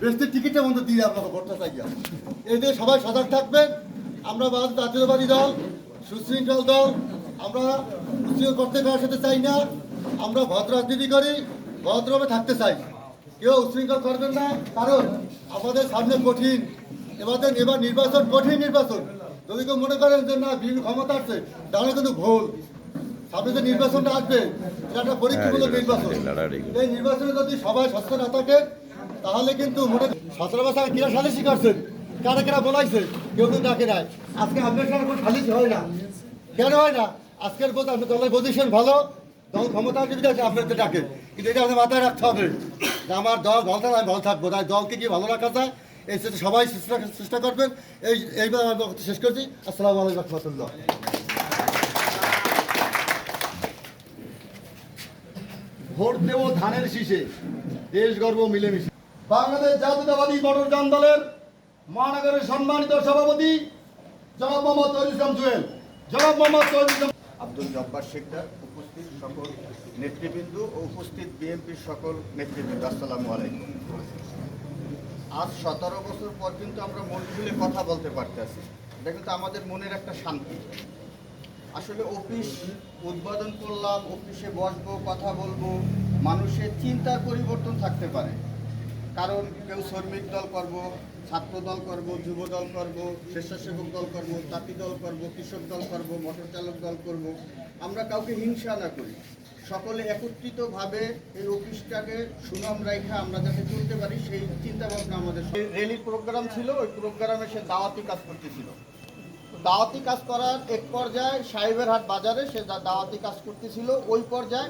বেস্টের টিকিটটা বন্ধ দিয়ে আপনাকে ভোটটা চাই। এতে সবাই সজাগ থাকবেন। আমরা জাতীয়তাবাদী দল, সুশৃঙ্খল দল, আমরা উচ্ছৃঙ্খল করতে কারোর সাথে চাই না। আমরা ভদ্র রাজনীতি করি, ভদ্রভাবে থাকতে চাই, কেউ উচ্ছৃঙ্খল করবেন না। কারণ আমাদের সামনে কঠিন, এবার নির্বাচন, কঠিন নির্বাচন। যদি কেউ মনে করেন যে না বিএনপি ক্ষমতা আসছে, তাহলে কিন্তু ভুল। সামনে যে নির্বাচনটা আসবে এটা একটা পরীক্ষামূলক নির্বাচন। এই নির্বাচনে যদি সবাই সচেতন না থাকে তাহলে কিন্তু মনে 17 বছর কিরা সালিশি করছেন, কারা কারা বলাইছে, কেউ কিন্তু ডাকে নাই। আজকে আপনার সঙ্গে কোনো সালিশি হয় না। কেন হয় না? আজকের পর আপনার দলের পজিশন ভালো, দল ক্ষমতা যদি আপনাদের ডাকে, কিন্তু এটা আমাদের মাথায় রাখতে হবে যে আমার দল ভালো থাকলে আমি ভালো থাকবো। তাই দলকে কি ভালো রাখা যায় এই সবাই চেষ্টা করবেন। এইবার আমি শেষ করছি। আসসালামু আলাইকুম রহমতুল্লাহ। ভোট দেব ধানের শীষে, দেশ গর্ব মিলেমিশে। বাংলাদেশ জাতীয়তাবাদী মোটরযান দলের মহানগরের সম্মানিত সভাপতি জনাব মোহাম্মদ তৈয়ব ইসলাম জুয়েল, জনাব মোহাম্মদ তৈয়ব ইসলাম আব্দুল জব্বার শিকদার, উপস্থিত সকল নেতৃবৃন্দ ও উপস্থিত বিএনপির সকল নেতৃবৃন্দ, আসসালামু আলাইকুম। আজ 17 বছর পর কিন্তু আমরা মন খুলে কথা বলতে পারতেছি। এটা কিন্তু আমাদের মনের একটা শান্তি। আসলে অফিস উদ্বোধন করলাম, অফিসে বসবো, কথা বলবো, মানুষের চিন্তার পরিবর্তন থাকতে পারে। কারণ কেউ শ্রমিক দল করব, ছাত্র দল করব, যুব দল করব, স্বেচ্ছাসেবক দল করব, তাঁতি দল করব, কৃষক দল করব, মোটর চালক দল করব। আমরা কাউকে হিংসা না করি, সকলে একত্রিতভাবে এই অফিসটাকে সুনাম রাখা আমরা যাতে চলতে পারি সেই চিন্তা ভাবনা আমাদের। র্যালির প্রোগ্রাম ছিল, ওই প্রোগ্রামে সে দাওয়াতি কাজ করতেছিল। দাওয়াতি কাজ করার এক পর্যায়ে সাহেবেরহাট বাজারে সে দাওয়াতি কাজ করতেছিল। ওই পর্যায়ে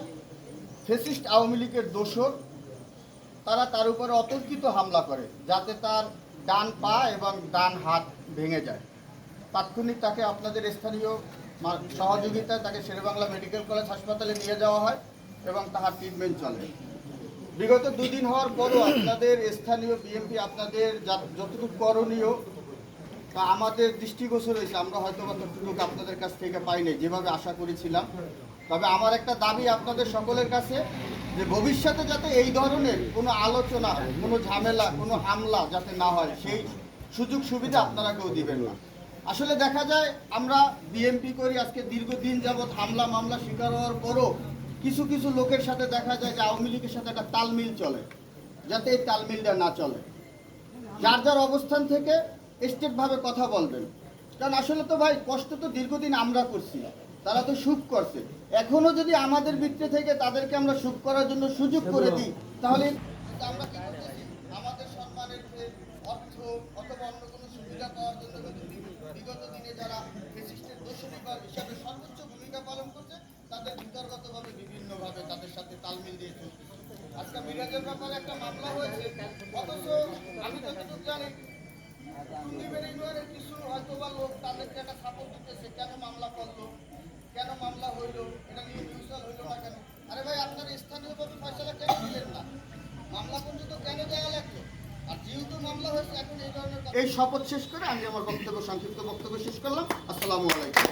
ফ্যাসিস্ট আওয়ামী লীগের দোসর তারা তার উপরে অতর্কিত হামলা করে, যাতে তার ডান পা এবং ডান হাত ভেঙে যায়। তাৎক্ষণিক তাকে আপনাদের স্থানীয় সহযোগিতায় তাকে শেরেবাংলা মেডিকেল কলেজ হাসপাতালে নিয়ে যাওয়া হয় এবং তাহার ট্রিটমেন্ট চলে। বিগত 2 দিন হওয়ার পরও আপনাদের স্থানীয় বিএনপি আপনাদের যতটুকু করণীয় তা আমাদের দৃষ্টিগোচর হয়েছে। আমরা হয়তো বা ততটুকু আপনাদের কাছ থেকে পাইনি যেভাবে আশা করেছিলাম। তবে আমার একটা দাবি আপনাদের সকলের কাছে, যে ভবিষ্যতে যাতে এই ধরনের কোনো আলোচনা, কোনো ঝামেলা, কোনো হামলা যাতে না হয়, সেই সুযোগ সুবিধা আপনারা কেউ দিবেন না। আসলে দেখা যায় আমরা বিএনপি করি, আজকে দীর্ঘদিন যাবৎ হামলা মামলা শিকার হওয়ার পরও কিছু কিছু লোকের সাথে দেখা যায় যে আওয়ামী লীগের সাথে একটা তালমিল চলে, যাতে এই তালমিলটা না চলে। যার যার অবস্থান থেকে স্টেটভাবে কথা বলবেন। কারণ আসলে তো ভাই কষ্ট তো দীর্ঘদিন আমরা করছি, তারা তো সুখ করছে। এখনো যদি আমাদের ভিতরে থেকে তাদেরকে আমরা সুখ করার জন্য সুযোগ করে দিই, তাহলে আমরা কি করতেছি? আমাদের সম্মানের অর্থ অথবা অন্য কোনো সুবিধা পাওয়ার জন্য বিগত দিনে যারা ফ্যাসিস্টের দোষী বা হিসাবে সর্বোচ্চ ভূমিকা পালন করছে, তাদের ভিতরগতভাবে বিভিন্নভাবে তাদের সাথে তালমিল দিয়ে চলছে। আজকে মিরাজের ব্যাপারে একটা মামলা হয়েছে, অথচ আমি যতটুকু জানি কিছু হয়তো বা লোক তাদেরকে একটা সাপোর্ট দিতেছে। কেন মামলা করলো, কেন মামলা হইলো, এটা নিয়ে নিউজাল হইলো না কেন? আরে ভাই, আপনার স্থানীয়ভাবে ফয়সালা কেন দিলেন না? মামলা পর্যন্ত কেন দেওয়া লাগলো? আর যেহেতু মামলা হয়েছে এখন এই ধরনের এই শপথ শেষ করে আমি আমার সংক্ষিপ্ত বক্তব্য শেষ করলাম। আসসালামু আলাইকুম।